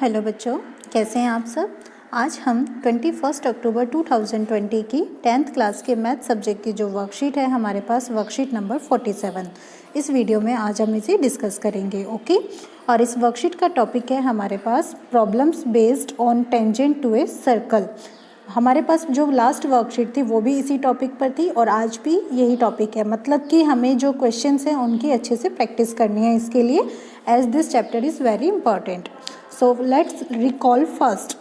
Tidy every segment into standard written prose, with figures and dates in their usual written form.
Hello बच्चों, कैसे हैं आप सब। आज हम 21 अक्टूबर 2020 की 10th क्लास के मैथ सब्जेक्ट की जो वर्कशीट है हमारे पास वर्कशीट नंबर 47, इस वीडियो में आज हम इसे डिस्कस करेंगे। ओके, और इस वर्कशीट का टॉपिक है हमारे पास problems based on tangent to a circle. हमारे पास जो लास्ट वर्कशीट थी वो भी इसी टॉपिक पर थी और आज भी यही टॉपिक है, मतलब कि हमें जो क्वेश्चंस हैं उनकी अच्छे से प्रैक्टिस करनी है इसके लिए, as this chapter is very important. So let's recall first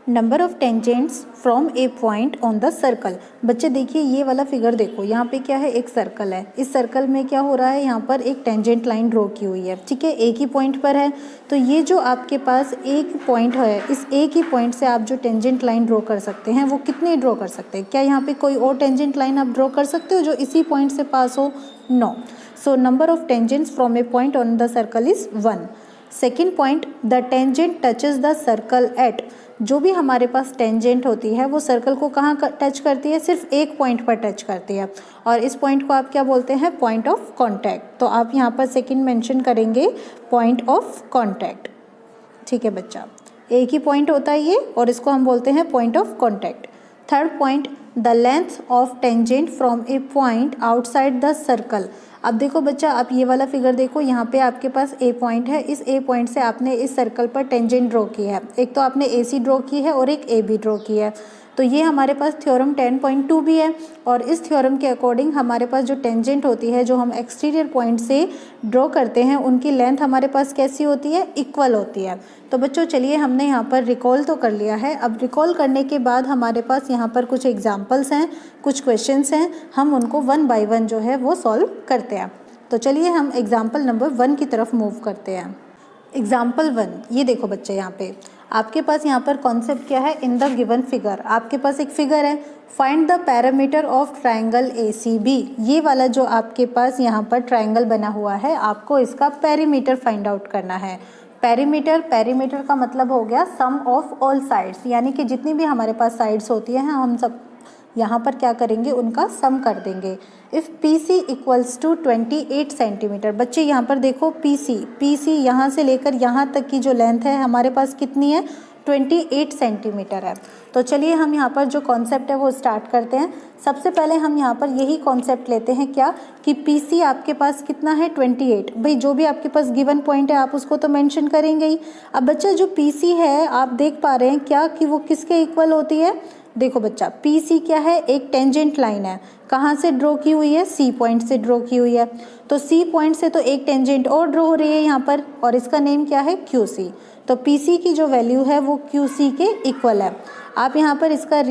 number of tangents from a point on the circle। बच्चे देखिए ये वाला फिगर देखो, यहाँ पे क्या है, एक सर्कल है। इस सर्कल में क्या हो रहा है, यहाँ पर एक टेंजेंट लाइन ड्रॉ की हुई है, ठीक है, एक ही पॉइंट पर है। तो ये जो आपके पास एक पॉइंट है, इस एक ही पॉइंट से आप जो टेंजेंट लाइन ड्रॉ कर सकते हैं वो कितने ड्रॉ कर सकते हैं? क्या यहाँ पे कोई और टेंजेंट लाइन आप ड्रॉ कर सकते हो जो इसी पॉइंट से पास हो? No. So number of tangents from a point on the circle is 1। Second point, the tangent touches the circle at. जो भी हमारे पास टेंजेंट होती है वो सर्कल को कहाँ टच करती है? सिर्फ एक पॉइंट पर टच करती है, और इस पॉइंट को आप क्या बोलते हैं? Point of contact. तो आप यहाँ पर सेकंड मेंशन करेंगे पॉइंट ऑफ कॉन्टैक्ट, ठीक है बच्चा, एक ही पॉइंट होता है ये और इसको हम बोलते हैं point of contact. Third point, the length of tangent from a point outside the circle. अब देखो बच्चा, आप ये वाला फिगर देखो, यहाँ पे आपके पास ए पॉइंट है, इस ए पॉइंट से आपने इस सर्कल पर टेंजेंट ड्रॉ की है। एक तो आपने ए सी ड्रॉ की है और एक ए बी ड्रॉ की है। तो ये हमारे पास थ्योरम 10.2 भी है, और इस थ्योरम के अकॉर्डिंग हमारे पास जो टेंजेंट होती है जो हम एक्सटीरियर पॉइंट से ड्रॉ करते हैं उनकी लेंथ हमारे पास कैसी होती है? इक्वल होती है। तो बच्चों चलिए, हमने यहाँ पर रिकॉल तो कर लिया है। अब रिकॉल करने के बाद हमारे पास यहाँ पर कुछ एग्जाम्पल्स हैं, कुछ क्वेश्चंस हैं, हम उनको वन बाय वन जो है वो सॉल्व करते हैं। तो चलिए हम एग्जाम्पल नंबर 1 की तरफ मूव करते हैं। एग्जाम्पल 1, ये देखो बच्चे, यहाँ पे आपके पास यहाँ पर कॉन्सेप्ट क्या है? इन द गिवन फिगर आपके पास एक फिगर है, find the parameter of triangle ACB। ये वाला जो आपके पास यहाँ पर ट्राइंगल बना हुआ है, आपको इसका पेरीमीटर फाइंड आउट करना है। पेरीमीटर का मतलब हो गया सम ऑफ ऑल साइड्स, यानी कि जितनी भी हमारे पास साइड्स होती हैं हम सब यहाँ पर क्या करेंगे? उनका सम कर देंगे। If PC equals to 28 centimetre. बच्चे यहाँ पर देखो, PC यहाँ से लेकर यहाँ तक की जो लेंथ है हमारे पास कितनी है? 28 सेंटीमीटर है। तो चलिए हम यहाँ पर जो कॉन्सेप्ट है वो स्टार्ट करते हैं। सबसे पहले हम यहाँ पर यही कॉन्सेप्ट लेते हैं, क्या कि PC आपके पास कितना है? 28। भाई जो भी आपके पास गिवन पॉइंट है आप उसको तो मेंशन करेंगे ही। अब बच्चा जो PC है आप देख पा रहे हैं क्या कि वो किसके इक्वल होती है? देखो बच्चा, PC क्या है? एक टेंजेंट लाइन है। कहाँ से ड्रॉ की हुई है? C पॉइंट से ड्रॉ की हुई है। तो C पॉइंट से तो एक टेंजेंट और ड्रॉ हो रही है यहाँ पर, और इसका नेम क्या है? QC। तो PC की जो वैल्यू है वो QC के इक्वल है। आप यहाँ पर इसका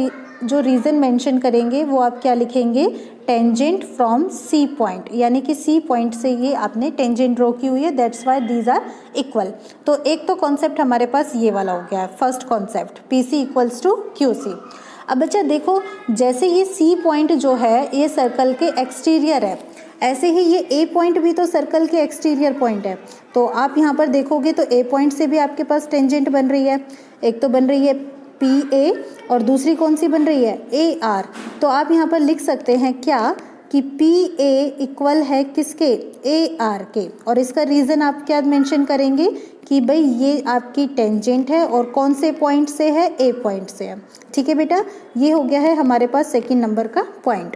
जो रीज़न मेंशन करेंगे वो आप क्या लिखेंगे? टेंजेंट फ्रॉम C पॉइंट, यानी कि C पॉइंट से ये आपने टेंजेंट ड्रॉ की हुई है, that's why these are equal. तो एक तो कॉन्सेप्ट हमारे पास ये वाला हो गया है, first concept, PC equals to QC। अब बच्चा देखो, जैसे ये C पॉइंट जो है ये सर्कल के एक्सटीरियर है, ऐसे ही ये A पॉइंट भी तो सर्कल के एक्सटीरियर पॉइंट है। तो आप यहाँ पर देखोगे तो A पॉइंट से भी आपके पास टेंजेंट बन रही है, एक तो बन रही है PA और दूसरी कौन सी बन रही है? AR। तो आप यहाँ पर लिख सकते हैं क्या कि PA इक्वल है किसके? AR के। और इसका रीज़न आप क्या मेंशन करेंगे कि भाई ये आपकी टेंजेंट है और कौन से पॉइंट से है? A पॉइंट से है, ठीक है बेटा। ये हो गया है हमारे पास सेकंड नंबर का पॉइंट।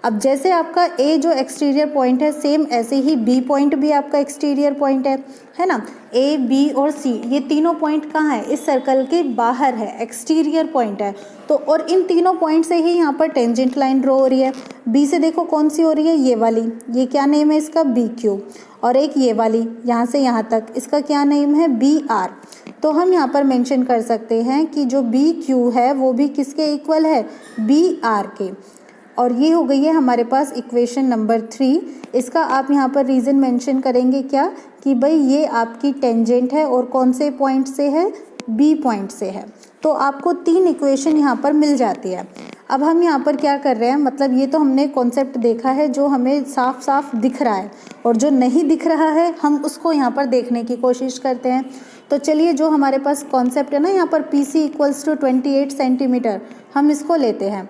अब जैसे आपका A जो एक्सटीरियर पॉइंट है, सेम ऐसे ही B पॉइंट भी आपका एक्सटीरियर पॉइंट है ना। A, B और C ये तीनों पॉइंट कहाँ है? इस सर्कल के बाहर है, एक्सटीरियर पॉइंट है। तो और इन तीनों पॉइंट से ही यहाँ पर टेंजेंट लाइन ड्रॉ हो रही है। B से देखो कौन सी हो रही है? ये वाली, ये क्या नेम है इसका? BQ। और एक ये वाली यहाँ से यहाँ तक, इसका क्या नेम है? BR। तो हम यहाँ पर मेंशन कर सकते हैं कि जो BQ है वो भी किसके इक्वल है? BR के। और ये हो गई है हमारे पास इक्वेशन नंबर 3। इसका आप यहाँ पर रीज़न मेंशन करेंगे क्या कि भाई ये आपकी टेंजेंट है और कौन से पॉइंट से है? B पॉइंट से है। तो आपको 3 इक्वेशन यहाँ पर मिल जाती है। अब हम यहाँ पर क्या कर रहे हैं, मतलब ये तो हमने कॉन्सेप्ट देखा है जो हमें साफ साफ दिख रहा है, और जो नहीं दिख रहा है हम उसको यहाँ पर देखने की कोशिश करते हैं। तो चलिए, जो हमारे पास कॉन्सेप्ट है ना यहाँ पर PC इक्वल्स टू 28 सेंटीमीटर, हम इसको लेते हैं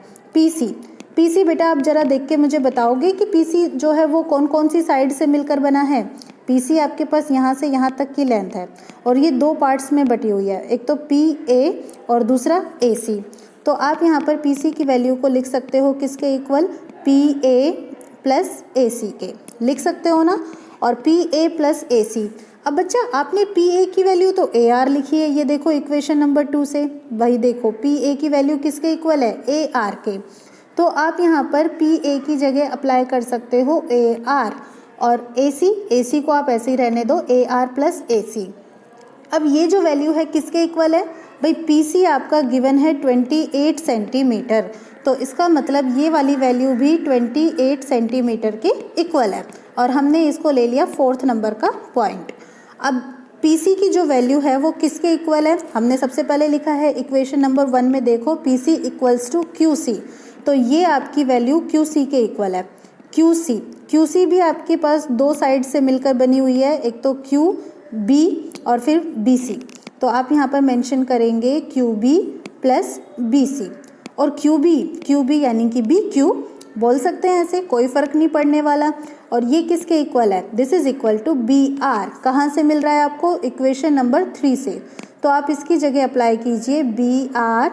PC बेटा आप ज़रा देख के मुझे बताओगे कि PC जो है वो कौन कौन सी साइड से मिलकर बना है? PC आपके पास यहाँ से यहाँ तक की लेंथ है और ये दो पार्ट्स में बटी हुई है, एक तो PA और दूसरा AC। तो आप यहाँ पर PC की वैल्यू को लिख सकते हो किसके इक्वल, PA प्लस AC के लिख सकते हो ना, और PA प्लस AC। अब बच्चा आपने PA की वैल्यू तो AR लिखी है, ये देखो इक्वेशन नंबर 2 से, वही देखो PA की वैल्यू किसके इक्वल है, AR के। तो आप यहाँ पर PA की जगह अप्लाई कर सकते हो AR, और AC को आप ऐसे ही रहने दो, AR प्लस AC। अब ये जो वैल्यू है किसके इक्वल है भाई, PC आपका गिवन है 28 सेंटीमीटर, तो इसका मतलब ये वाली वैल्यू भी 28 सेंटीमीटर के इक्वल है, और हमने इसको ले लिया 4th नंबर का पॉइंट। अब PC की जो वैल्यू है वो किसके इक्वल है, हमने सबसे पहले लिखा है इक्वेशन नंबर 1 में, देखो PC इक्वल्स टू QC, तो ये आपकी वैल्यू QC के इक्वल है। QC भी आपके पास दो साइड से मिलकर बनी हुई है, एक तो QB और फिर BC, तो आप यहाँ पर मेंशन करेंगे QB प्लस BC, और QB यानी कि BQ बोल सकते हैं ऐसे, कोई फ़र्क नहीं पड़ने वाला। और ये किसके इक्वल है, this is equal to BR, कहाँ से मिल रहा है आपको, इक्वेशन नंबर 3 से, तो आप इसकी जगह अप्लाई कीजिए BR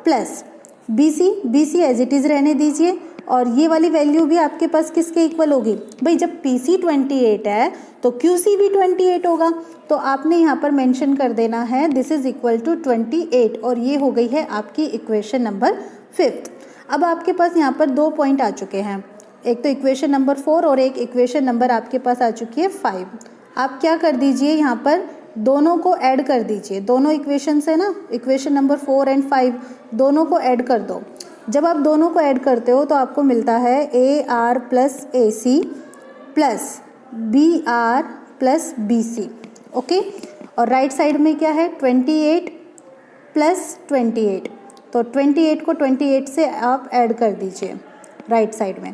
plus BC as it is रहने दीजिए, और ये वाली वैल्यू भी आपके पास किसके इक्वल होगी भाई, जब PC 28 है तो QC भी 28 होगा, तो आपने यहाँ पर मेंशन कर देना है दिस इज़ इक्वल टू 28, और ये हो गई है आपकी इक्वेशन नंबर 5th। अब आपके पास यहाँ पर 2 पॉइंट आ चुके हैं, एक तो इक्वेशन नंबर 4 और एक इक्वेशन नंबर आपके पास आ चुकी है 5। आप क्या कर दीजिए, यहाँ पर दोनों को ऐड कर दीजिए, दोनों इक्वेशन से ना, इक्वेशन नंबर 4 एंड 5 दोनों को ऐड कर दो। जब आप दोनों को ऐड करते हो तो आपको मिलता है AR plus AC plus BR plus BC, okay. और राइट साइड में क्या है, 28 प्लस 28, तो 28 को 28 से आप ऐड कर दीजिए राइट साइड में।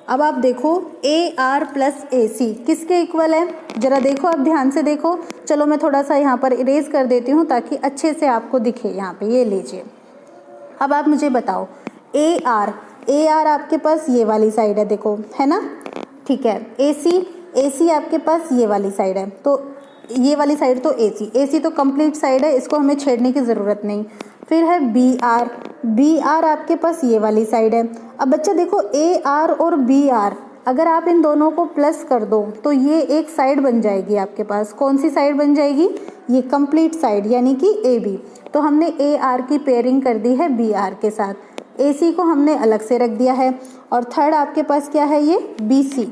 अब आप देखो AR प्लस AC किसके इक्वल है, ज़रा देखो, आप ध्यान से देखो। चलो मैं थोड़ा सा यहाँ पर इरेज कर देती हूँ ताकि अच्छे से आपको दिखे, यहाँ पे ये लीजिए। अब आप मुझे बताओ AR आपके पास ये वाली साइड है, देखो है ना, ठीक है। AC आपके पास ये वाली साइड है, तो ये वाली साइड तो AC तो कंप्लीट साइड है, इसको हमें छेड़ने की ज़रूरत नहीं। फिर है BR आपके पास ये वाली साइड है। अब बच्चा देखो AR और BR अगर आप इन दोनों को प्लस कर दो तो ये एक साइड बन जाएगी आपके पास, कौन सी साइड बन जाएगी, ये कंप्लीट साइड यानी कि AB। तो हमने AR की पेयरिंग कर दी है BR के साथ, AC को हमने अलग से रख दिया है, और थर्ड आपके पास क्या है, ये BC।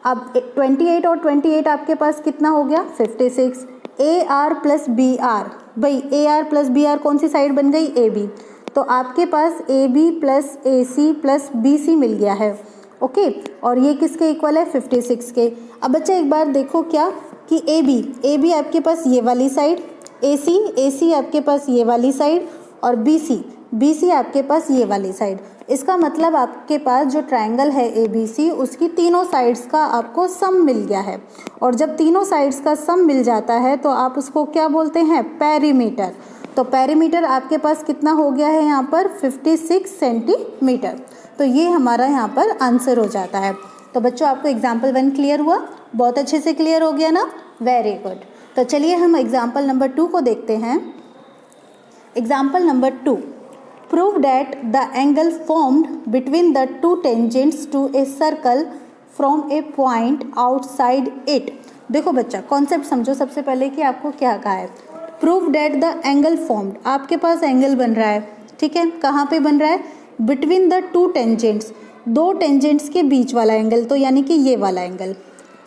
अब 28 और 28 आपके पास कितना हो गया, 56। AR प्लस BR, भाई AR प्लस BR कौन सी साइड बन गई, AB, तो आपके पास AB plus AC plus BC मिल गया है, ओके। और ये किसके इक्वल है, 56 के। अब बच्चा एक बार देखो क्या कि AB आपके पास ये वाली साइड, AC आपके पास ये वाली साइड, और BC आपके पास ये वाली साइड। इसका मतलब आपके पास जो ट्रायंगल है ABC उसकी तीनों साइड्स का आपको सम मिल गया है, और जब तीनों साइड्स का सम मिल जाता है तो आप उसको क्या बोलते हैं, पेरीमीटर। तो पेरीमीटर आपके पास कितना हो गया है यहाँ पर, 56 सेंटीमीटर। तो ये हमारा यहाँ पर आंसर हो जाता है। तो बच्चों आपको एग्जाम्पल 1 क्लियर हुआ, बहुत अच्छे से क्लियर हो गया ना, वेरी गुड। तो चलिए हम एग्जाम्पल नंबर 2 को देखते हैं। Example number 2, prove that the angle formed between the two tangents to a circle from a point outside it। देखो बच्चा कॉन्सेप्ट समझो सबसे पहले कि आपको क्या कहा है। prove that the angle formed, आपके पास एंगल बन रहा है, ठीक है, कहाँ पे बन रहा है, between the two tangents, दो टेंजेंट्स के बीच वाला एंगल, तो यानी कि ये वाला एंगल,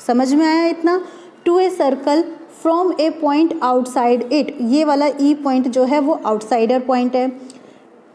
समझ में आया इतना। To a circle from a point outside it, ये वाला ई पॉइंट जो है वो आउटसाइडर पॉइंट है।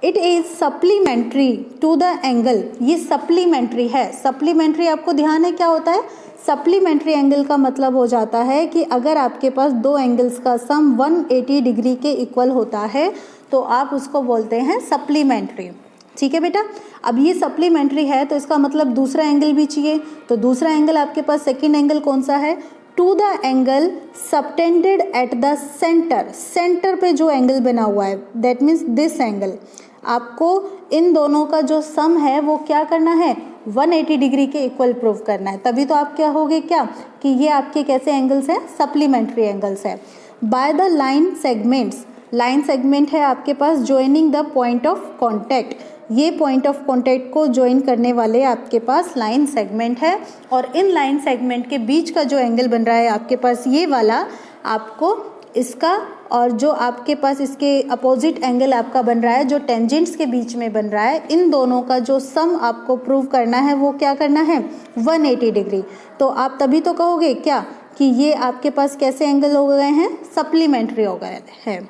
It is supplementary to the angle, ये सप्लीमेंट्री है। सप्लीमेंट्री आपको ध्यान है क्या होता है, सप्लीमेंट्री एंगल का मतलब हो जाता है कि अगर आपके पास दो एंगल्स का सम 180 डिग्री के इक्वल होता है तो आप उसको बोलते हैं सप्लीमेंट्री, ठीक है बेटा। अब ये सप्लीमेंट्री है तो इसका मतलब दूसरा एंगल भी चाहिए, तो दूसरा एंगल आपके पास सेकंड एंगल कौन सा है, to the angle subtended at the centre, centre पे जो एंगल बना हुआ है दैट मीन्स दिस एंगल। आपको इन दोनों का जो सम है वो क्या करना है, 180 डिग्री के इक्वल प्रूव करना है, तभी तो आप क्या होगे क्या कि ये आपके कैसे एंगल्स हैं, सप्लीमेंट्री एंगल्स है। By the line segments, line segment है आपके पास joining the point of contact, ये पॉइंट ऑफ कॉन्टैक्ट को ज्वाइन करने वाले आपके पास लाइन सेगमेंट है। और इन लाइन सेगमेंट के बीच का जो एंगल बन रहा है आपके पास ये वाला, आपको इसका और जो आपके पास इसके अपोजिट एंगल आपका बन रहा है जो टेंजेंट्स के बीच में बन रहा है, इन दोनों का जो सम आपको प्रूव करना है वो क्या करना है, 180 डिग्री। तो आप तभी तो कहोगे क्या कि ये आपके पास कैसे एंगल हो गए हैं, सप्लीमेंट्री हो गए हैं।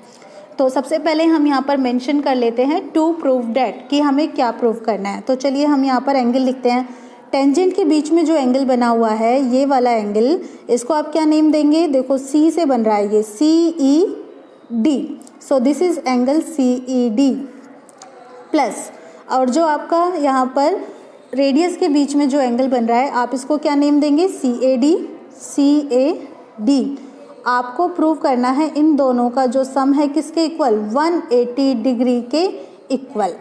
तो सबसे पहले हम यहाँ पर मेंशन कर लेते हैं टू प्रूव डैट, कि हमें क्या प्रूव करना है। तो चलिए हम यहाँ पर एंगल लिखते हैं। टेंजेंट के बीच में जो एंगल बना हुआ है ये वाला एंगल, इसको आप क्या नेम देंगे, देखो सी से बन रहा है ये CED, so this is angle CED plus, और जो आपका यहाँ पर रेडियस के बीच में जो एंगल बन रहा है आप इसको क्या नेम देंगे, CAD। आपको प्रूव करना है इन दोनों का जो सम है किसके इक्वल, 180 डिग्री के इक्वल।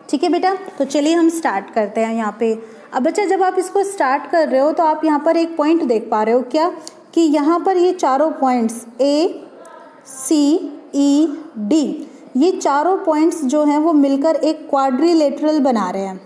ठीक है बेटा, तो चलिए हम स्टार्ट करते हैं यहाँ पे। अब बच्चा जब आप इसको स्टार्ट कर रहे हो तो आप यहाँ पर एक पॉइंट देख पा रहे हो क्या, कि यहाँ पर ये चारों पॉइंट्स ACED, ये चारों पॉइंट्स जो हैं वो मिलकर एक क्वाड्रिलेटरल बना रहे हैं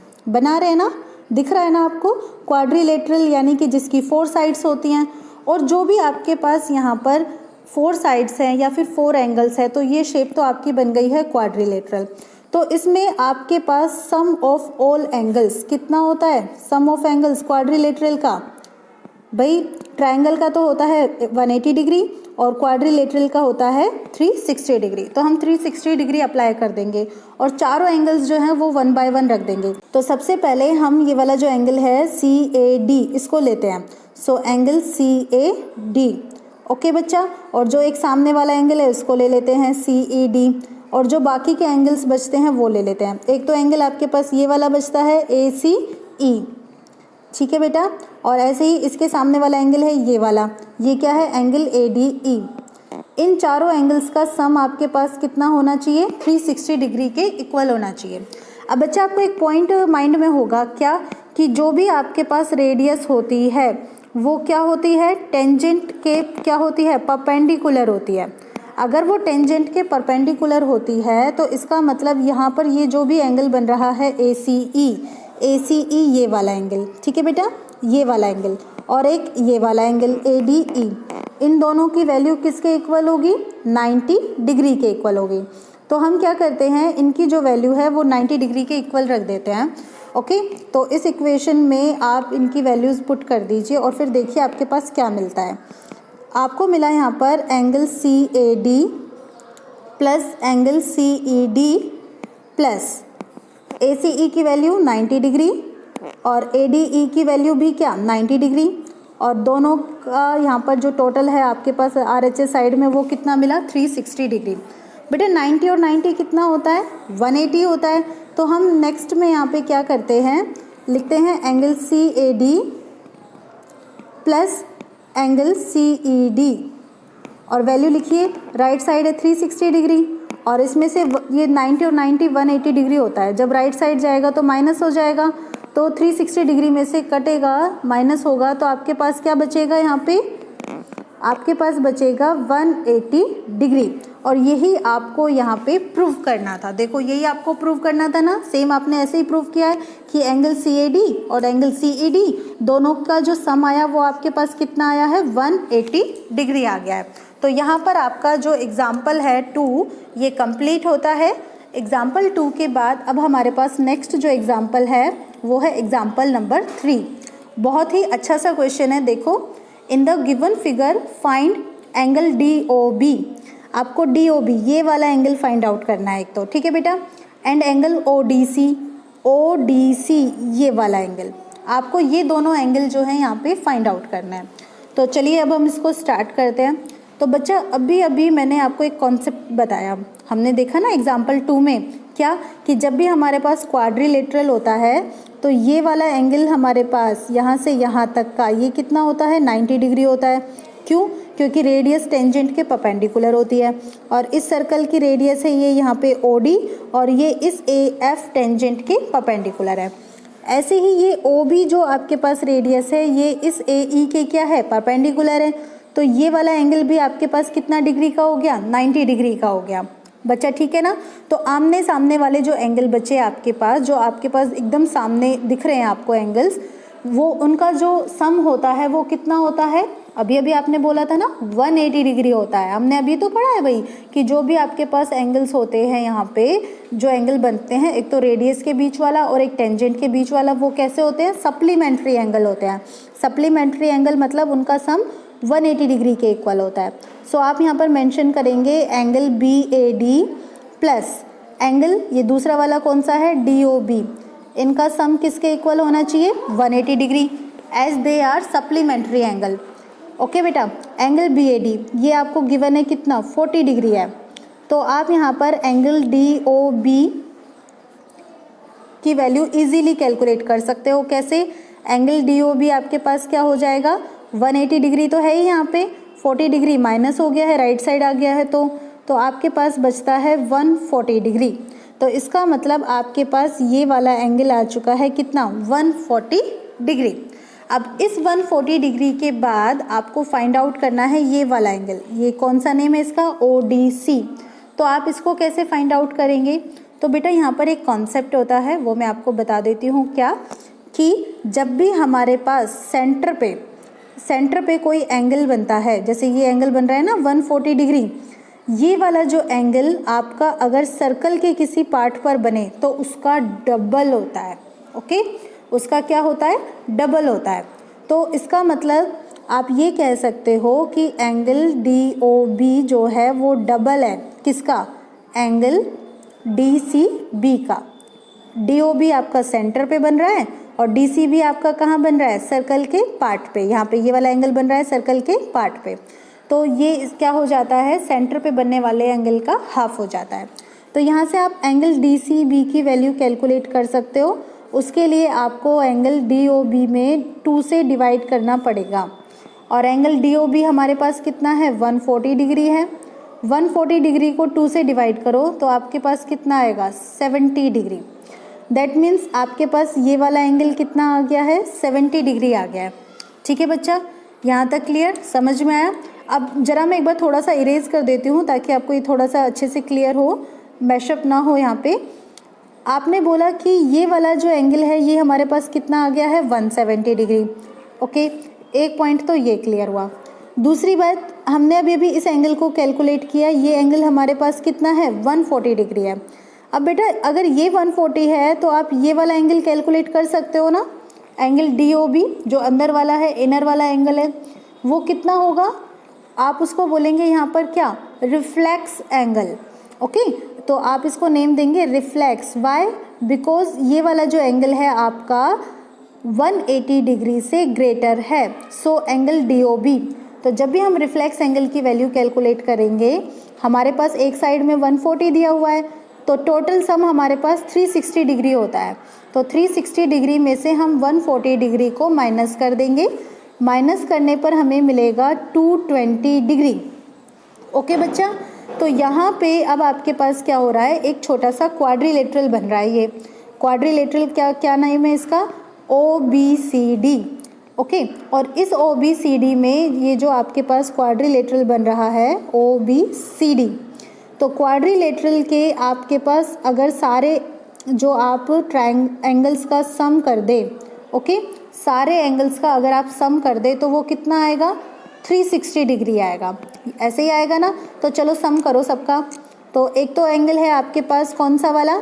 ना, दिख रहा है ना आपको, क्वाड्रिलेटरल यानी कि जिसकी 4 साइड्स होती हैं। और जो भी आपके पास यहाँ पर 4 साइड्स हैं या फिर 4 एंगल्स है, तो ये शेप तो आपकी बन गई है क्वाड्रिलेटरल। तो इसमें आपके पास सम ऑफ ऑल एंगल्स कितना होता है, सम ऑफ एंगल्स क्वाड्रिलेटरल का, भाई ट्रायंगल का तो होता है 180 डिग्री और क्वाड्रिलेटरल का होता है 360 डिग्री। तो हम 360 डिग्री अप्लाई कर देंगे और चारों एंगल्स जो हैं वो 1 बाय 1 रख देंगे। तो सबसे पहले हम ये वाला जो एंगल है CAD इसको लेते हैं, सो एंगल CAD, ओके बच्चा। और जो एक सामने वाला एंगल है उसको ले लेते हैं CED, और जो बाकी के एंगल्स बचते हैं वो ले लेते हैं। एक तो एंगल आपके पास ये वाला बचता है ACE, ठीक है बेटा, और ऐसे ही इसके सामने वाला एंगल है ये वाला, ये क्या है, एंगल ADE। इन चारों एंगल्स का सम आपके पास कितना होना चाहिए, 360 डिग्री के इक्वल होना चाहिए। अब बच्चा आपको एक पॉइंट माइंड में होगा क्या, कि जो भी आपके पास रेडियस होती है वो क्या होती है, टेंजेंट के क्या होती है, परपेंडिकुलर होती है। अगर वो टेंजेंट के परपेंडिकुलर होती है तो इसका मतलब यहाँ पर ये जो भी एंगल बन रहा है ACE ये वाला एंगल, ठीक है बेटा, ये वाला एंगल, और एक ये वाला एंगल ADE, इन दोनों की वैल्यू किसके इक्वल होगी, 90 डिग्री के इक्वल होगी। तो हम क्या करते हैं, इनकी जो वैल्यू है वो 90 डिग्री के इक्वल रख देते हैं, ओके। तो इस इक्वेशन में आप इनकी वैल्यूज़ पुट कर दीजिए और फिर देखिए आपके पास क्या मिलता है। आपको मिला यहाँ पर angle CAD plus angle CED plus ACE की वैल्यू 90 डिग्री और ADE की वैल्यू भी क्या 90 डिग्री, और दोनों का यहाँ पर जो टोटल है आपके पास RHS साइड में वो कितना मिला, 360 डिग्री। बेटा 90 और 90 कितना होता है, 180 होता है। तो हम नेक्स्ट में यहाँ पे क्या करते हैं, लिखते हैं angle CAD plus angle CED, और वैल्यू लिखिए, राइट साइड है 360 डिग्री और इसमें से ये 90 और 90 180 डिग्री होता है। जब राइट साइड जाएगा तो माइनस हो जाएगा, तो 360 डिग्री में से कटेगा, माइनस होगा, तो आपके पास क्या बचेगा, यहाँ पे आपके पास बचेगा 180 डिग्री। और यही आपको यहाँ पे प्रूव करना था। देखो यही आपको प्रूव करना था ना, सेम आपने ऐसे ही प्रूव किया है कि एंगल CAD और एंगल CED दोनों का जो सम आया वो आपके पास कितना आया है, 180 डिग्री आ गया है। तो यहाँ पर आपका जो एग्जाम्पल है 2 ये कंप्लीट होता है। एग्जाम्पल 2 के बाद अब हमारे पास नेक्स्ट जो एग्जाम्पल है वो है एग्जाम्पल नंबर 3। बहुत ही अच्छा सा क्वेश्चन है। देखो, in the given figure find angle DOB। आपको DOB ये वाला एंगल फाइंड आउट करना है एक तो, ठीक है बेटा, एंड एंगल ODC ये वाला एंगल, आपको ये दोनों एंगल जो है यहाँ पे फाइंड आउट करना है। तो चलिए अब हम इसको स्टार्ट करते हैं। तो बच्चा अभी मैंने आपको एक कॉन्सेप्ट बताया, हमने देखा ना एग्जाम्पल 2 में क्या, कि जब भी हमारे पास क्वाड्रिलेटरल होता है तो ये वाला एंगल हमारे पास यहाँ से यहाँ तक का ये कितना होता है, 90 डिग्री होता है। क्यों, क्योंकि रेडियस टेंजेंट के परपेंडिकुलर होती है, और इस सर्कल की रेडियस है ये यहाँ पे OD और ये इस AF टेंजेंट के परपेंडिकुलर है। ऐसे ही ये ओ बी जो आपके पास रेडियस है ये इस ए ई के क्या है, परपेंडिकुलर है। तो ये वाला एंगल भी आपके पास कितना डिग्री का हो गया, 90 डिग्री का हो गया बच्चा, ठीक है ना। तो आमने सामने वाले जो एंगल बचे आपके पास, जो आपके पास एकदम सामने दिख रहे हैं आपको एंगल्स, वो उनका जो सम होता है वो कितना होता है, अभी अभी आपने बोला था ना 180 डिग्री होता है। हमने अभी तो पढ़ा है भाई कि जो भी आपके पास एंगल्स होते हैं यहाँ पे जो एंगल बनते हैं, एक तो रेडियस के बीच वाला और एक टेंजेंट के बीच वाला, वो कैसे होते हैं, सप्लीमेंट्री एंगल होते हैं। सप्लीमेंट्री एंगल मतलब उनका सम 180 डिग्री के इक्वल होता है। सो आप यहाँ पर मेंशन करेंगे angle B A D plus angle ये दूसरा वाला कौन सा है, डी ओ बी, इनका सम किसके इक्वल होना चाहिए, 180 degree, as they are supplementary angle. Okay बेटा, एंगल बी ए डी ये आपको गिवन है कितना, 40 डिग्री है। तो आप यहाँ पर एंगल डी ओ बी की वैल्यू इजीली कैलकुलेट कर सकते हो। कैसे, एंगल डी ओ बी आपके पास क्या हो जाएगा, 180 डिग्री तो है ही, यहाँ पे 40 डिग्री माइनस हो गया है, राइट साइड आ गया है, तो आपके पास बचता है 140 डिग्री। तो इसका मतलब आपके पास ये वाला एंगल आ चुका है कितना, 140 डिग्री। अब इस 140 डिग्री के बाद आपको फाइंड आउट करना है ये वाला एंगल, ये कौन सा नेम है इसका, ODC। तो आप इसको कैसे फाइंड आउट करेंगे, तो बेटा यहाँ पर एक कॉन्सेप्ट होता है, वो मैं आपको बता देती हूँ क्या, कि जब भी हमारे पास सेंटर पे कोई एंगल बनता है, जैसे ये एंगल बन रहा है ना 140 डिग्री, ये वाला जो एंगल आपका अगर सर्कल के किसी पार्ट पर बने तो उसका डबल होता है। ओके, उसका क्या होता है, डबल होता है। तो इसका मतलब आप ये कह सकते हो कि एंगल DOB जो है वो डबल है किसका, एंगल DCB का। DOB आपका सेंटर पे बन रहा है और DCB आपका कहाँ बन रहा है, सर्कल के पार्ट पे। यहाँ पे ये वाला एंगल बन रहा है सर्कल के पार्ट पे, तो ये क्या हो जाता है, सेंटर पे बनने वाले एंगल का हाफ हो जाता है। तो यहाँ से आप एंगल DCB की वैल्यू कैलकुलेट कर सकते हो। उसके लिए आपको एंगल DOB में 2 से डिवाइड करना पड़ेगा, और एंगल DOB हमारे पास कितना है, 140 डिग्री है। 140 डिग्री को 2 से डिवाइड करो तो आपके पास कितना आएगा, 70 डिग्री। दैट मीन्स आपके पास ये वाला एंगल कितना आ गया है, 70 डिग्री आ गया है। ठीक है बच्चा, यहाँ तक क्लियर, समझ में आया। अब जरा मैं एक बार थोड़ा सा इरेज कर देती हूँ ताकि आपको ये थोड़ा सा अच्छे से क्लियर हो, मैशअप ना हो। यहाँ पे आपने बोला कि ये वाला जो एंगल है ये हमारे पास कितना आ गया है, 170 डिग्री। ओके, एक पॉइंट तो ये क्लियर हुआ। दूसरी बात, हमने अभी इस एंगल को कैलकुलेट किया, ये एंगल हमारे पास कितना है, 140 डिग्री है। अब बेटा अगर ये 140 है तो आप ये वाला एंगल कैलकुलेट कर सकते हो ना, एंगल DOB जो अंदर वाला है, इनर वाला एंगल है, वो कितना होगा, आप उसको बोलेंगे यहाँ पर क्या, रिफ्लेक्स एंगल। ओके, तो आप इसको नेम देंगे रिफ्लेक्स। वाई, बिकॉज ये वाला जो एंगल है आपका 180 डिग्री से ग्रेटर है, सो एंगल DOB। तो जब भी हम रिफ्लेक्स एंगल की वैल्यू कैलकुलेट करेंगे, हमारे पास एक साइड में 140 दिया हुआ है, तो टोटल सम हमारे पास 360 डिग्री होता है। तो 360 डिग्री में से हम 140 डिग्री को माइनस कर देंगे, माइनस करने पर हमें मिलेगा 220 डिग्री। ओके बच्चा, तो यहाँ पे अब आपके पास क्या हो रहा है, एक छोटा सा क्वाड्रिलेटरल बन रहा है। ये क्वाड्रिलेटरल क्या नाम है इसका, OBCD। ओके, और इस OBCD में ये जो आपके पास क्वाड्रिलेटरल बन रहा है OBCD, तो क्वाड्रिलेटरल के आपके पास अगर सारे जो आप एंगल्स का सम कर दे, ओके, सारे एंगल्स का अगर आप सम कर दे तो वो कितना आएगा, 360 डिग्री आएगा। ऐसे ही आएगा ना, तो चलो सम करो सबका। तो एक तो एंगल है आपके पास कौन सा वाला,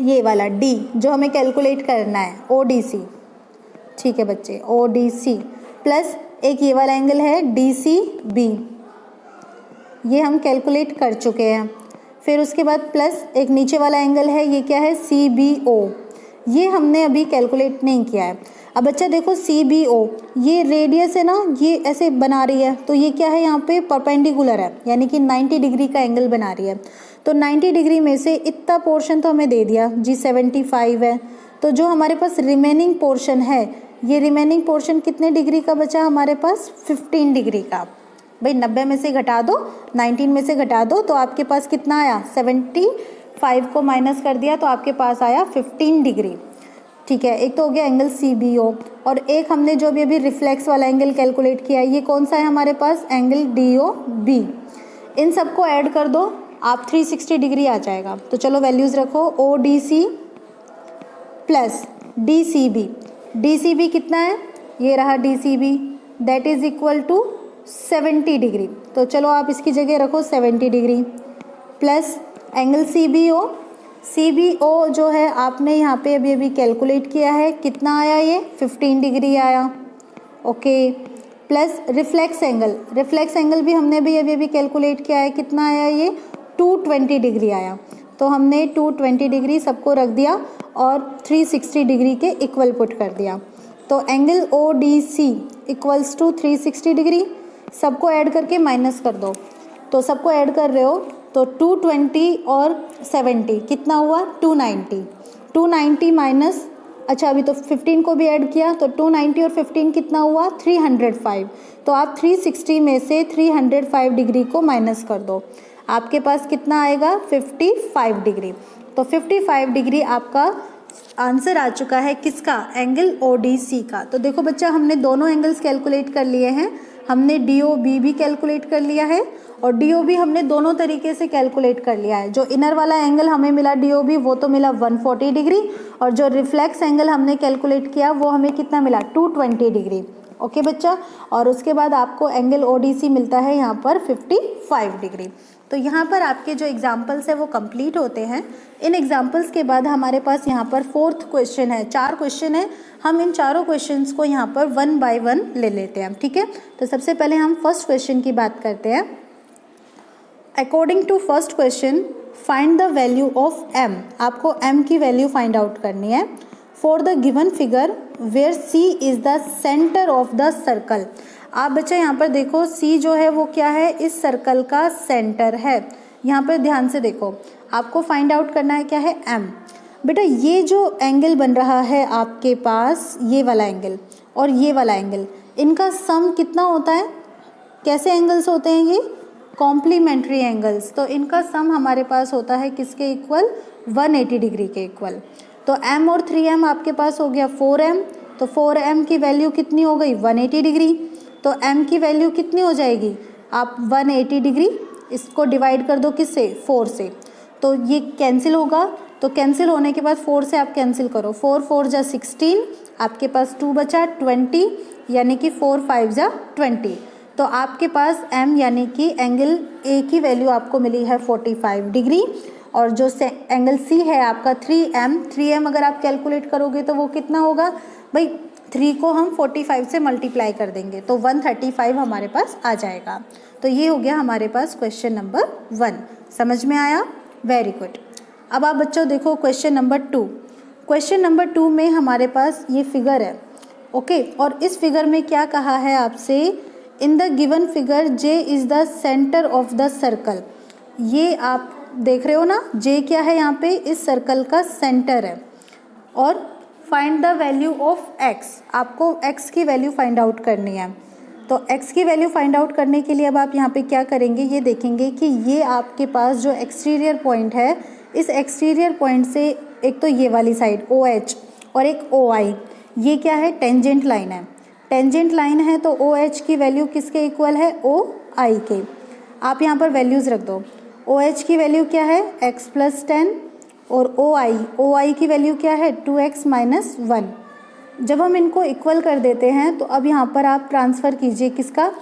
ये वाला D जो हमें कैलकुलेट करना है, ODC। ठीक है बच्चे, ODC प्लस एक ये वाला एंगल है DCB, ये हम कैलकुलेट कर चुके हैं। फिर उसके बाद प्लस एक नीचे वाला एंगल है, ये क्या है, CBO, ये हमने अभी कैलकुलेट नहीं किया है। अब बच्चा देखो CBO ये रेडियस है ना, ये ऐसे बना रही है, तो ये क्या है, यहाँ पे परपेंडिकुलर है, यानी कि 90 डिग्री का एंगल बना रही है। तो 90 डिग्री में से इतना पोर्शन तो हमें दे दिया जी, 75 है। तो जो हमारे पास रिमेनिंग पोर्शन है, ये रिमेनिंग पोर्शन कितने डिग्री का बचा हमारे पास, 15 डिग्री का। भाई 90 में से घटा दो, 19 में से घटा दो, तो आपके पास कितना आया, 75 को माइनस कर दिया तो आपके पास आया 15 डिग्री। ठीक है, एक तो हो गया एंगल CBO, और एक हमने जो भी अभी रिफ्लेक्स वाला एंगल कैलकुलेट किया है, ये कौन सा है हमारे पास, एंगल DOB। इन सबको ऐड कर दो, आप 360 डिग्री आ जाएगा। तो चलो वैल्यूज़ रखो, ODC प्लस DCB। DCB कितना है, ये रहा DCB, that is equal to 70 degree. तो चलो आप इसकी जगह रखो 70 डिग्री, प्लस एंगल CBO जो है आपने यहाँ पे अभी अभी कैलकुलेट किया है, कितना आया, ये 15 डिग्री आया। ओके, प्लस रिफ्लेक्स एंगल भी हमने भी अभी अभी कैलकुलेट किया है, कितना आया, ये 220 डिग्री आया। तो हमने 220 डिग्री सबको रख दिया और 360 डिग्री के इक्वल पुट कर दिया। तो angle ODC equals to 360 degree, सबको ऐड करके माइनस कर दो। तो सबको ऐड कर रहे हो तो 220 और 70 कितना हुआ, 290 माइनस, अच्छा अभी तो 15 को भी ऐड किया, तो 290 और 15 कितना हुआ, 305। तो आप 360 में से 305 डिग्री को माइनस कर दो, आपके पास कितना आएगा, 55 डिग्री। तो 55 डिग्री आपका आंसर आ चुका है, किसका, एंगल ODC का। तो देखो बच्चा, हमने दोनों एंगल्स कैलकुलेट कर लिए हैं, हमने DOB भी कैलकुलेट कर लिया है और DOB हमने दोनों तरीके से कैलकुलेट कर लिया है। जो इनर वाला एंगल हमें मिला DOB वो तो मिला 140 डिग्री, और जो रिफ्लेक्स एंगल हमने कैलकुलेट किया वो हमें कितना मिला, 220 डिग्री। ओके बच्चा, और उसके बाद आपको एंगल ODC मिलता है यहाँ पर 55 डिग्री। तो यहाँ पर आपके जो एग्जाम्पल्स है वो कंप्लीट होते हैं। इन एग्जाम्पल्स के बाद हमारे पास यहाँ पर 4th क्वेश्चन है, 4 क्वेश्चन है, हम इन चारों क्वेश्चंस को यहाँ पर 1 बाय 1 ले लेते हैं, ठीक है। तो सबसे पहले हम फर्स्ट क्वेश्चन की बात करते हैं। According to first question, find the value of m। आपको m की वैल्यू फाइंड आउट करनी है for the given figure where C is the centre of the circle. आप बच्चे यहाँ पर देखो, C जो है वो क्या है, इस सर्कल का सेंटर है। यहाँ पर ध्यान से देखो, आपको फाइंड आउट करना है क्या है, m। बेटा ये जो एंगल बन रहा है आपके पास, ये वाला एंगल और ये वाला एंगल, इनका सम कितना होता है, कैसे एंगल्स होते हैं ये, कॉम्प्लीमेंट्री एंगल्स। तो इनका सम हमारे पास होता है किसके इक्वल, 180 डिग्री के इक्वल। तो m और 3m आपके पास हो गया 4m, तो 4m की वैल्यू कितनी हो गई, 180 डिग्री। तो m की वैल्यू कितनी हो जाएगी, आप 180 डिग्री इसको डिवाइड कर दो किससे, 4 से, तो ये कैंसिल होगा। तो कैंसिल होने के बाद 4 से आप कैंसिल करो, 4 4 जा 16, आपके पास 2 बचा 20, यानी कि 4 5 जा 20। तो आपके पास m यानी कि एंगल A की वैल्यू आपको मिली है 45 डिग्री, और जो एंगल C है आपका 3m अगर आप कैलकुलेट करोगे तो वो कितना होगा भाई, 3 को हम 45 से मल्टीप्लाई कर देंगे तो 135 हमारे पास आ जाएगा। तो ये हो गया हमारे पास क्वेश्चन नंबर 1। समझ में आया, वेरी गुड। अब आप बच्चों देखो क्वेश्चन नंबर 2। क्वेश्चन नंबर 2 में हमारे पास ये फिगर है, ओके, और इस फिगर में क्या कहा है आपसे, in the given figure J is the centre of the circle. ये आप देख रहे हो ना, J क्या है यहाँ पे, इस सर्कल का सेंटर है। और find the value of x, आपको x की वैल्यू फाइंड आउट करनी है। तो x की वैल्यू फाइंड आउट करने के लिए अब आप यहाँ पे क्या करेंगे, ये देखेंगे कि ये आपके पास जो एक्सटीरियर पॉइंट है, इस एक्सटीरियर पॉइंट से एक तो ये वाली साइड OH और एक OI, ये क्या है, टेंजेंट लाइन है। टेंजेंट लाइन है तो OH की वैल्यू किसके इक्वल है, OI के। आप यहाँ पर वैल्यूज़ रख दो, OH की वैल्यू क्या है, x + 10, और OI की वैल्यू क्या है, 2x - 1। जब हम इनको इक्वल कर देते हैं तो अब यहाँ पर आप ट्रांसफ़र कीजिए किसका,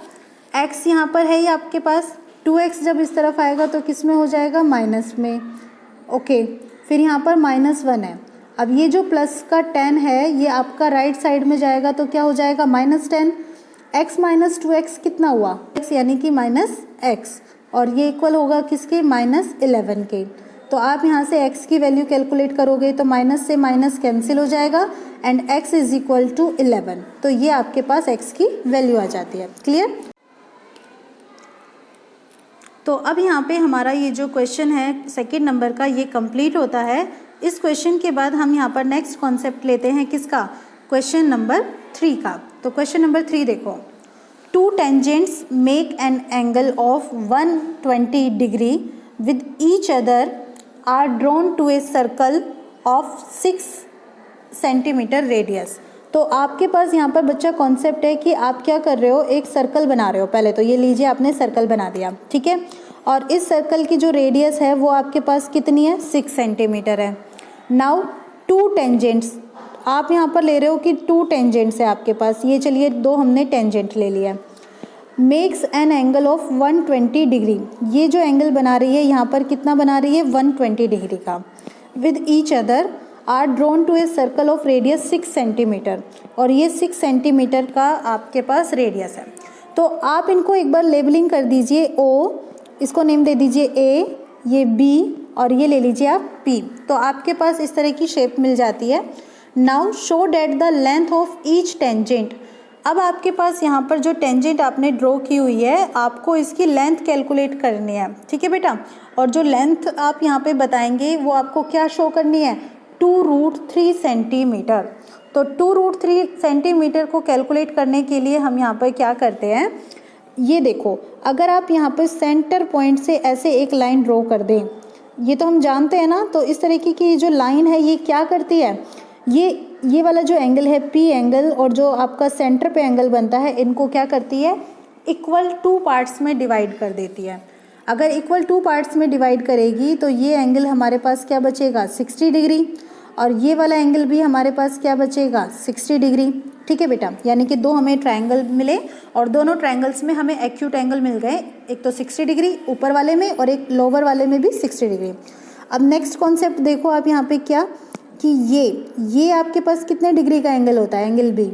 x यहाँ पर है ये आपके पास, 2x जब इस तरफ आएगा तो किस में हो जाएगा, माइनस में, ओके। फिर यहाँ पर -1 है। अब ये जो प्लस का 10 है ये आपका राइट साइड में जाएगा तो क्या हो जाएगा, -10। x - 2x कितना हुआ, x यानी कि -x, और ये इक्वल होगा किसके, -11 के। तो आप यहाँ से x की वैल्यू कैलकुलेट करोगे तो माइनस से माइनस कैंसिल हो जाएगा एंड x = 11। तो ये आपके पास x की वैल्यू आ जाती है। क्लियर। तो अब यहाँ पे हमारा ये जो क्वेश्चन है सेकंड नंबर का, ये कंप्लीट होता है। इस क्वेश्चन के बाद हम यहाँ पर नेक्स्ट कॉन्सेप्ट लेते हैं किसका, क्वेश्चन नंबर 3 का। तो क्वेश्चन नंबर 3 देखो, 2 tangents make an angle of 120 degree with each other are drawn to a circle of 6 centimetre radius. तो आपके पास यहाँ पर बच्चा कॉन्सेप्ट है कि आप क्या कर रहे हो, एक सर्कल बना रहे हो। पहले तो ये लीजिए, आपने सर्कल बना दिया, ठीक है। और इस सर्कल की जो रेडियस है वो आपके पास कितनी है, 6 सेंटीमीटर है। नाउ 2 टेंजेंट्स आप यहाँ पर ले रहे हो कि 2 टेंजेंट्स है आपके पास, ये चलिए 2 हमने टेंजेंट ले लिया। Makes an angle of 120 degree, ये जो एंगल बना रही है यहाँ पर कितना बना रही है, 120 डिग्री का। With each other are drawn to a circle of radius 6 centimetre, और ये 6 सेंटीमीटर का आपके पास रेडियस है। तो आप इनको एक बार लेबलिंग कर दीजिए, ओ, इसको नेम दे दीजिए ए, ये बी, और ये ले लीजिए आप पी। तो आपके पास इस तरह की शेप मिल जाती है। Now show that the length of each tangent, अब आपके पास यहाँ पर जो टेंजेंट आपने ड्रॉ की हुई है, आपको इसकी लेंथ कैलकुलेट करनी है, ठीक है बेटा। और जो लेंथ आप यहाँ पे बताएंगे वो आपको क्या शो करनी है, 2√3 सेंटीमीटर। तो 2√3 सेंटीमीटर को कैलकुलेट करने के लिए हम यहाँ पर क्या करते हैं, ये देखो, अगर आप यहाँ पर सेंटर पॉइंट से ऐसे एक लाइन ड्रॉ कर दें, ये तो हम जानते हैं ना। तो इस तरीके की जो लाइन है ये क्या करती है, ये वाला जो एंगल है पी एंगल, और जो आपका सेंटर पे एंगल बनता है, इनको क्या करती है, इक्वल 2 पार्ट्स में डिवाइड कर देती है। अगर इक्वल 2 पार्ट्स में डिवाइड करेगी तो ये एंगल हमारे पास क्या बचेगा, 60 डिग्री, और ये वाला एंगल भी हमारे पास क्या बचेगा, 60 डिग्री, ठीक है बेटा। यानी कि 2 हमें ट्रायंगल मिले और दोनों ट्रायंगल्स में हमें एक्यूट एंगल मिल गए, एक तो 60 डिग्री ऊपर वाले में और एक लोअर वाले में भी 60 डिग्री। अब नेक्स्ट कॉन्सेप्ट देखो आप यहाँ पे क्या, कि ये आपके पास कितने डिग्री का एंगल होता है, एंगल बी।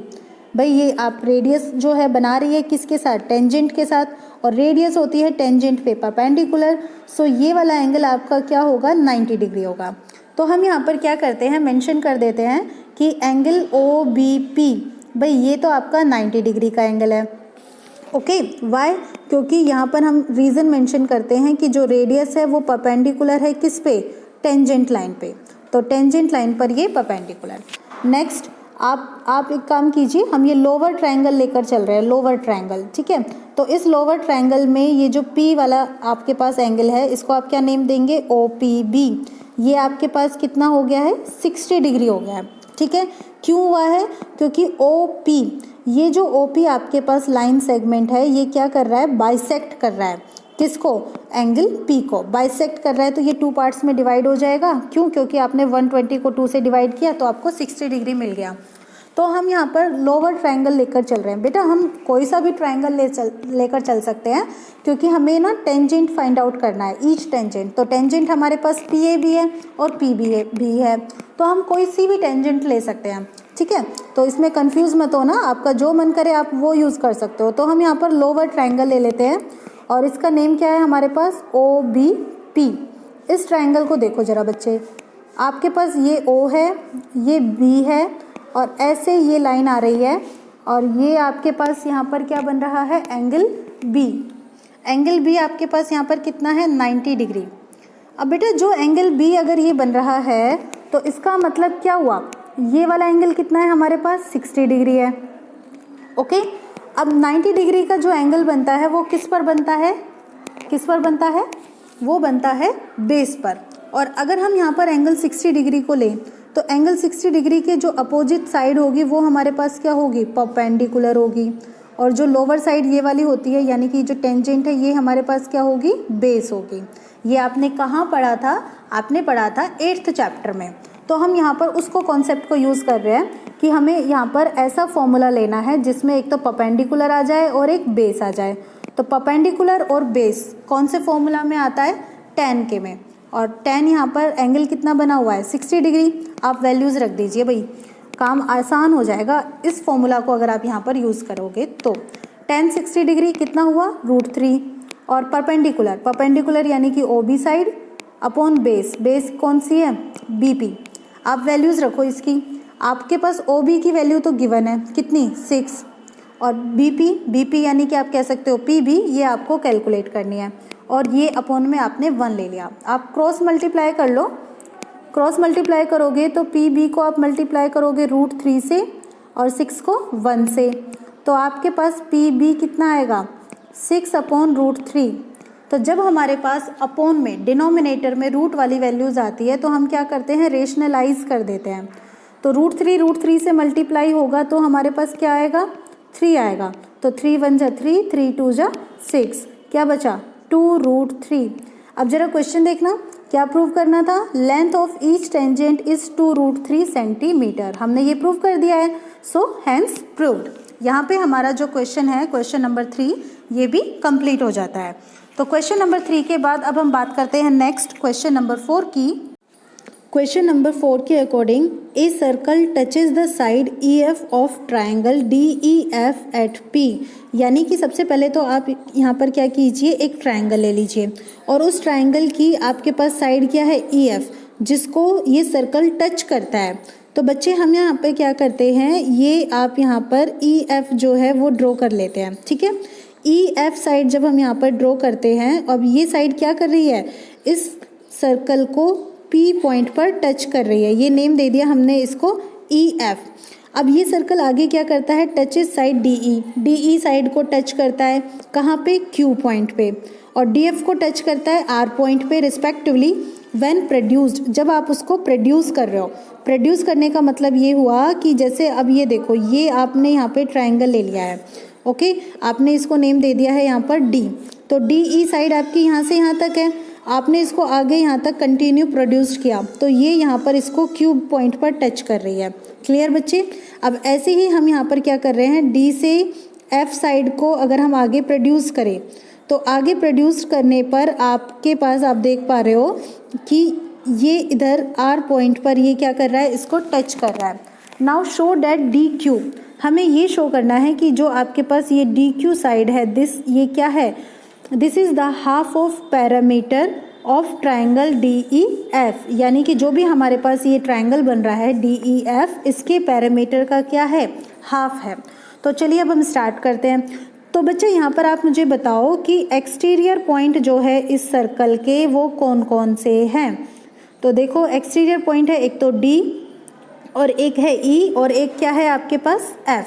भाई ये आप रेडियस जो है बना रही है किसके साथ, टेंजेंट के साथ, और रेडियस होती है टेंजेंट पे परपेंडिकुलर। सो ये वाला एंगल आपका क्या होगा, 90 डिग्री होगा। तो हम यहाँ पर क्या करते हैं, मेंशन कर देते हैं कि एंगल ओ बी पी, भाई ये तो आपका 90 डिग्री का एंगल है। ओके, वाई, क्योंकि यहाँ पर हम रीज़न मेंशन करते हैं कि जो रेडियस है वो परपेंडिकुलर है किस पे, टेंजेंट लाइन पे। तो टेंजेंट लाइन पर ये परपेंडिकुलर। नेक्स्ट आप एक काम कीजिए, हम ये लोअर ट्रायंगल लेकर चल रहे हैं, लोअर ट्रायंगल, ठीक है। तो इस लोअर ट्रायंगल में ये जो P वाला आपके पास एंगल है, इसको आप क्या नेम देंगे, OPB। ये आपके पास कितना हो गया है, 60 डिग्री हो गया है, ठीक है। क्यों हुआ है, क्योंकि OP, ये जो OP आपके पास लाइन सेगमेंट है, ये क्या कर रहा है, बाइसेक्ट कर रहा है किसको, एंगल P को बाइसेक्ट कर रहा है। तो ये 2 पार्ट्स में डिवाइड हो जाएगा, क्यों, क्योंकि आपने 120 को 2 से डिवाइड किया तो आपको 60 डिग्री मिल गया। तो हम यहाँ पर लोअर ट्रायंगल लेकर चल रहे हैं बेटा, हम कोई सा भी ट्रायंगल लेकर चल सकते हैं, क्योंकि हमें ना टेंजेंट फाइंड आउट करना है, ईच टेंजेंट। तो टेंजेंट हमारे पास PA भी है और PB भी है, तो हम कोई सी भी टेंजेंट ले सकते हैं, ठीक है। तो इसमें कंफ्यूज मत हो ना, आपका जो मन करे आप वो यूज़ कर सकते हो। तो हम यहाँ पर लोअर ट्रायंगल ले लेते हैं, और इसका नेम क्या है हमारे पास, OBP। इस ट्रायंगल को देखो जरा बच्चे, आपके पास ये O है, ये B है, और ऐसे ये लाइन आ रही है, और ये आपके पास यहाँ पर क्या बन रहा है, एंगल B। एंगल B आपके पास यहाँ पर कितना है, 90 डिग्री। अब बेटा जो एंगल B अगर ये बन रहा है तो इसका मतलब क्या हुआ, ये वाला एंगल कितना है हमारे पास, 60 डिग्री है। ओके, अब 90 डिग्री का जो एंगल बनता है वो किस पर बनता है, किस पर बनता है, वो बनता है बेस पर। और अगर हम यहाँ पर एंगल 60 डिग्री को लें तो एंगल 60 डिग्री के जो अपोजिट साइड होगी वो हमारे पास क्या होगी, परपेंडिकुलर होगी, और जो लोअर साइड ये वाली होती है, यानी कि जो टेंजेंट है, ये हमारे पास क्या होगी, बेस होगी। ये आपने कहाँ पढ़ा था, आपने पढ़ा था 8th चैप्टर में। तो हम यहाँ पर उसको कॉन्सेप्ट को यूज़ कर रहे हैं कि हमें यहाँ पर ऐसा फॉर्मूला लेना है जिसमें एक तो परपेंडिकुलर आ जाए और एक बेस आ जाए। तो परपेंडिकुलर और बेस कौन से फॉर्मूला में आता है, tan के में, और tan यहाँ पर एंगल कितना बना हुआ है, 60 डिग्री। आप वैल्यूज़ रख दीजिए भाई, काम आसान हो जाएगा इस फॉर्मूला को अगर आप यहाँ पर यूज़ करोगे तो। tan 60 डिग्री कितना हुआ, √3, और परपेंडिकुलर यानी कि OB side upon base, base कौन सी है, BP। आप वैल्यूज़ रखो इसकी, आपके पास OB की वैल्यू तो गिवन है कितनी, 6, और BP यानी कि आप कह सकते हो PB, ये आपको कैलकुलेट करनी है, और ये अपॉन में आपने 1 ले लिया। आप क्रॉस मल्टीप्लाई कर लो, क्रॉस मल्टीप्लाई करोगे तो PB को आप मल्टीप्लाई करोगे √3 से और 6 को 1 से, तो आपके पास PB कितना आएगा, 6/√3। तो जब हमारे पास अपॉन में डिनोमिनेटर में रूट वाली वैल्यूज़ आती है तो हम क्या करते हैं, रेशनलाइज कर देते हैं। तो रूट थ्री से मल्टीप्लाई होगा तो हमारे पास क्या आएगा, 3 आएगा। तो 3 1 जा 3, 3 2 जा 6, क्या बचा 2√3। अब जरा क्वेश्चन देखना, क्या प्रूव करना था, length of each tangent is 2√3 centimetre. हमने ये प्रूव कर दिया है, सो हैंस प्रूव्ड। यहाँ पे हमारा जो क्वेश्चन है, क्वेश्चन नंबर 3, ये भी कंप्लीट हो जाता है। तो क्वेश्चन नंबर 3 के बाद अब हम बात करते हैं नेक्स्ट क्वेश्चन नंबर 4 की। क्वेश्चन नंबर 4 के according, a circle touches the side EF of triangle DEF at P। यानी कि सबसे पहले तो आप यहाँ पर क्या कीजिए, एक ट्राइंगल ले लीजिए और उस ट्राइंगल की आपके पास साइड क्या है, EF, जिसको ये सर्कल टच करता है। तो बच्चे हम यहाँ पे क्या करते हैं, ये आप यहाँ पर EF जो है वो ड्रॉ कर लेते हैं, ठीक है। EF साइड जब हम यहाँ पर ड्रॉ करते हैं, अब ये साइड क्या कर रही है, इस सर्कल को P पॉइंट पर टच कर रही है, ये नेम दे दिया हमने इसको EF। अब ये सर्कल आगे क्या करता है, टचेस साइड DE साइड को टच करता है कहाँ पे, Q पॉइंट पे, और DF को टच करता है R पॉइंट पे रिस्पेक्टिवली व्हेन प्रोड्यूस्ड, जब आप उसको प्रोड्यूस कर रहे हो। प्रोड्यूस करने का मतलब ये हुआ कि जैसे अब ये देखो, ये आपने यहाँ पे ट्राइंगल ले लिया है, ओके, आपने इसको नेम दे दिया है यहाँ पर D। तो DE साइड आपकी यहाँ से यहाँ तक है, आपने इसको आगे यहाँ तक कंटिन्यू प्रोड्यूस किया, तो ये यहाँ पर इसको Q पॉइंट पर टच कर रही है। क्लियर बच्चे। अब ऐसे ही हम यहाँ पर क्या कर रहे हैं, D से F साइड को अगर हम आगे प्रोड्यूस करें, तो आगे प्रोड्यूस करने पर आपके पास आप देख पा रहे हो कि ये इधर R पॉइंट पर ये क्या कर रहा है, इसको टच कर रहा है। नाउ शो डैट DQ, हमें ये शो करना है कि जो आपके पास ये DQ साइड है, ये क्या है, this is the half of parameter of triangle DEF। यानी कि जो भी हमारे पास ये ट्राइंगल बन रहा है DEF, इसके पैरामीटर का क्या है, हाफ है। तो चलिए अब हम स्टार्ट करते हैं। तो बच्चे यहाँ पर आप मुझे बताओ कि एक्सटीरियर पॉइंट जो है इस सर्कल के वो कौन कौन से हैं। तो देखो एक्सटीरियर पॉइंट है, एक तो D और एक है E और एक क्या है आपके पास F।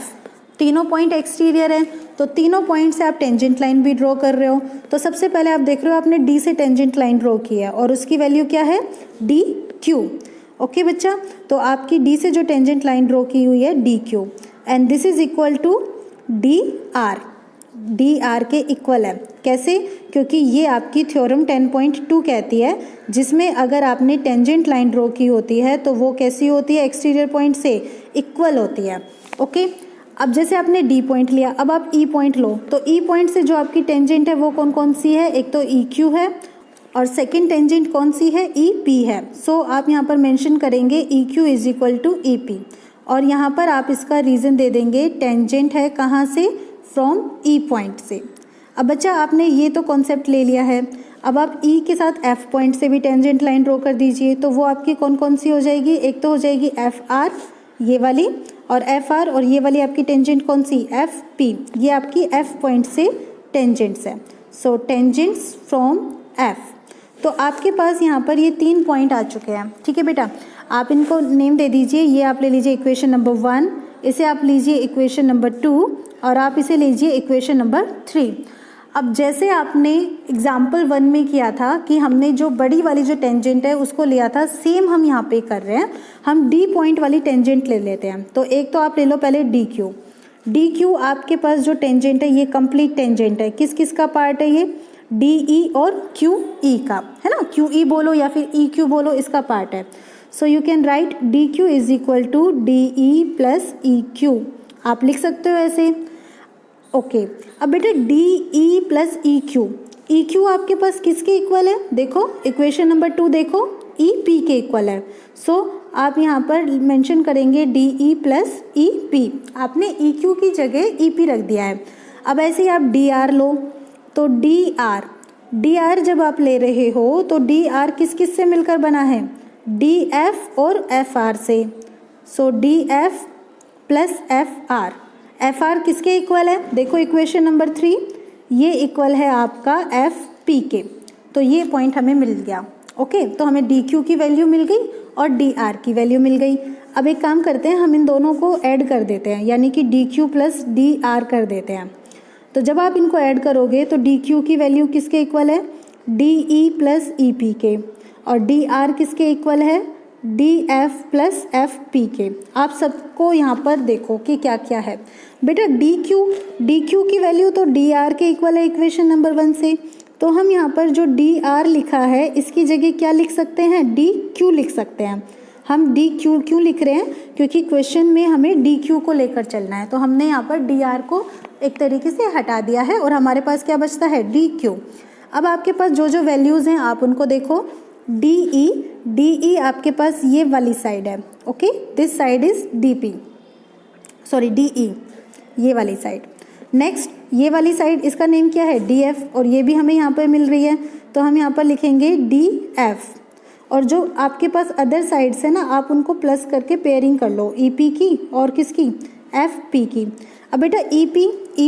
तीनों पॉइंट एक्सटीरियर हैं, तो तीनों पॉइंट से आप टेंजेंट लाइन भी ड्रॉ कर रहे हो। तो सबसे पहले आप देख रहे हो आपने D से टेंजेंट लाइन ड्रॉ की है और उसकी वैल्यू क्या है, DQ। ओके बच्चा, तो आपकी D से जो टेंजेंट लाइन ड्रॉ की हुई है DQ, and this is equal to DR के इक्वल है। कैसे, क्योंकि ये आपकी थ्योरम 10.2 कहती है, जिसमें अगर आपने टेंजेंट लाइन ड्रॉ की होती है तो वो कैसी होती है, एक्सटीरियर पॉइंट से इक्वल होती है। ओके, अब जैसे आपने D पॉइंट लिया, अब आप E पॉइंट लो, तो E पॉइंट से जो आपकी टेंजेंट है वो कौन कौन सी है, एक तो EQ है और सेकंड टेंजेंट कौन सी है, EP है। सो आप यहाँ पर मेंशन करेंगे EQ is equal to EP और यहाँ पर आप इसका रीज़न दे देंगे, टेंजेंट है कहाँ से, फ्रॉम E पॉइंट से। अब बच्चा आपने ये तो कॉन्सेप्ट ले लिया है, अब आप E के साथ F पॉइंट से भी टेंजेंट लाइन ड्रॉ कर दीजिए, तो वो आपकी कौन कौन सी हो जाएगी, एक तो हो जाएगी FR ये वाली, और FR और ये वाली आपकी टेंजेंट कौन सी, FP, ये आपकी F पॉइंट से टेंजेंट्स है। सो टेंजेंट्स फ्रॉम F। तो आपके पास यहाँ पर ये 3 पॉइंट आ चुके हैं, ठीक है बेटा। आप इनको नेम दे दीजिए, ये आप ले लीजिए इक्वेशन नंबर 1, इसे आप लीजिए इक्वेशन नंबर 2 और आप इसे लीजिए इक्वेशन नंबर 3। अब जैसे आपने एग्जाम्पल 1 में किया था कि हमने जो बड़ी वाली जो टेंजेंट है उसको लिया था, सेम हम यहाँ पे कर रहे हैं, हम D पॉइंट वाली टेंजेंट ले लेते हैं। तो एक तो आप ले लो पहले DQ आपके पास जो टेंजेंट है ये कंप्लीट टेंजेंट है, किस किस का पार्ट है ये, DE और QE का, है ना, QE बोलो या फिर EQ बोलो, इसका पार्ट है। So you can write DQ is equal to DE plus EQ, आप लिख सकते हो ऐसे। ओके, अब बेटा DE प्लस EQ आपके पास किसके इक्वल है, देखो इक्वेशन नंबर 2 देखो, EP के इक्वल है। सो आप यहाँ पर मेंशन करेंगे DE प्लस EP, आपने EQ की जगह EP रख दिया है। अब ऐसे ही आप DR लो, तो DR जब आप ले रहे हो तो DR किस किस से मिलकर बना है, DF और FR से। सो DF प्लस FR किसके इक्वल है, देखो इक्वेशन नंबर 3, ये इक्वल है आपका FP के। तो ये पॉइंट हमें मिल गया। ओके, तो हमें DQ की वैल्यू मिल गई और DR की वैल्यू मिल गई। अब एक काम करते हैं, हम इन दोनों को ऐड कर देते हैं, यानी कि DQ प्लस DR कर देते हैं। तो जब आप इनको ऐड करोगे तो DQ की वैल्यू किसके इक्वल है, DE प्लस EP के, और DR किसके इक्वल है, D F plus F P के। आप सबको यहाँ पर देखो कि क्या क्या है बेटा। डी क्यू की वैल्यू तो डी आर के इक्वल है इक्वेशन नंबर 1 से, तो हम यहाँ पर जो डी आर लिखा है इसकी जगह क्या लिख सकते हैं, डी क्यू लिख सकते हैं। हम डी क्यू क्यों लिख रहे हैं, क्योंकि क्वेश्चन में हमें डी क्यू को लेकर चलना है, तो हमने यहाँ पर डी आर को एक तरीके से हटा दिया है और हमारे पास क्या बचता है, डी क्यू। अब आपके पास जो जो वैल्यूज़ हैं आप उनको देखो। डी ई आपके पास ये वाली साइड है, okay, this side is D P, sorry D E, ये वाली साइड। नेक्स्ट ये वाली साइड, इसका नेम क्या है, डी एफ, और ये भी हमें यहाँ पर मिल रही है, तो हम यहाँ पर लिखेंगे डी एफ। और जो आपके पास अदर साइड्स है ना, आप उनको प्लस करके पेयरिंग कर लो, ई पी की और किसकी, एफ पी की। अब बेटा ई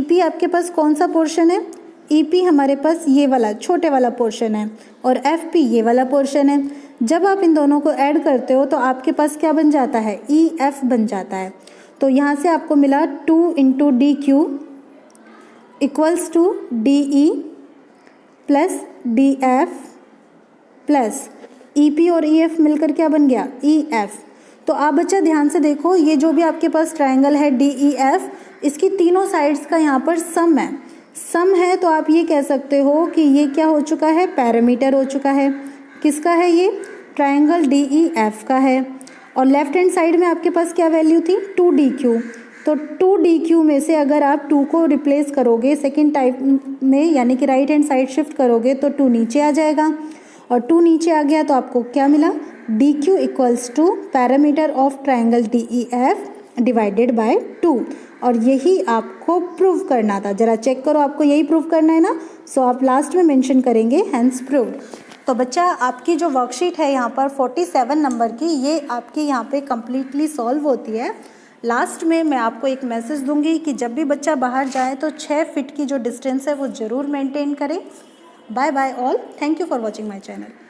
पी आपके पास कौन सा पोर्शन है, ई पी हमारे पास ये वाला छोटे वाला पोर्शन है और एफ पी ये वाला पोर्शन है। जब आप इन दोनों को ऐड करते हो तो आपके पास क्या बन जाता है, ई एफ बन जाता है। तो यहाँ से आपको मिला 2 into D Q equals to D E plus D F plus E P और ई एफ मिलकर क्या बन गया, ई एफ। तो आप बच्चा ध्यान से देखो, ये जो भी आपके पास ट्रायंगल है डी ई एफ, इसकी तीनों साइड्स का यहाँ पर सम है, तो आप ये कह सकते हो कि ये क्या हो चुका है, पैरामीटर हो चुका है। किसका है ये, ट्रायंगल डी ई एफ का है। और लेफ्ट हैंड साइड में आपके पास क्या वैल्यू थी, 2DQ। तो 2DQ में से अगर आप 2 को रिप्लेस करोगे सेकेंड टाइप में, यानी कि राइट हैंड साइड शिफ्ट करोगे तो 2 नीचे आ जाएगा, और 2 नीचे आ गया तो आपको क्या मिला, DQ equals to parameter of triangle DEF divided by 2। और यही आपको प्रूव करना था। जरा चेक करो, आपको यही प्रूव करना है ना, सो आप लास्ट में मेंशन करेंगे हैंस प्रूव्ड। तो बच्चा आपकी जो वर्कशीट है यहाँ पर 47 नंबर की, ये आपकी यहाँ पे कम्प्लीटली सॉल्व होती है। लास्ट में मैं आपको एक मैसेज दूंगी कि जब भी बच्चा बाहर जाए तो 6 फीट की जो डिस्टेंस है वो ज़रूर मेंटेन करें। Bye bye all, thank you for watching my channel.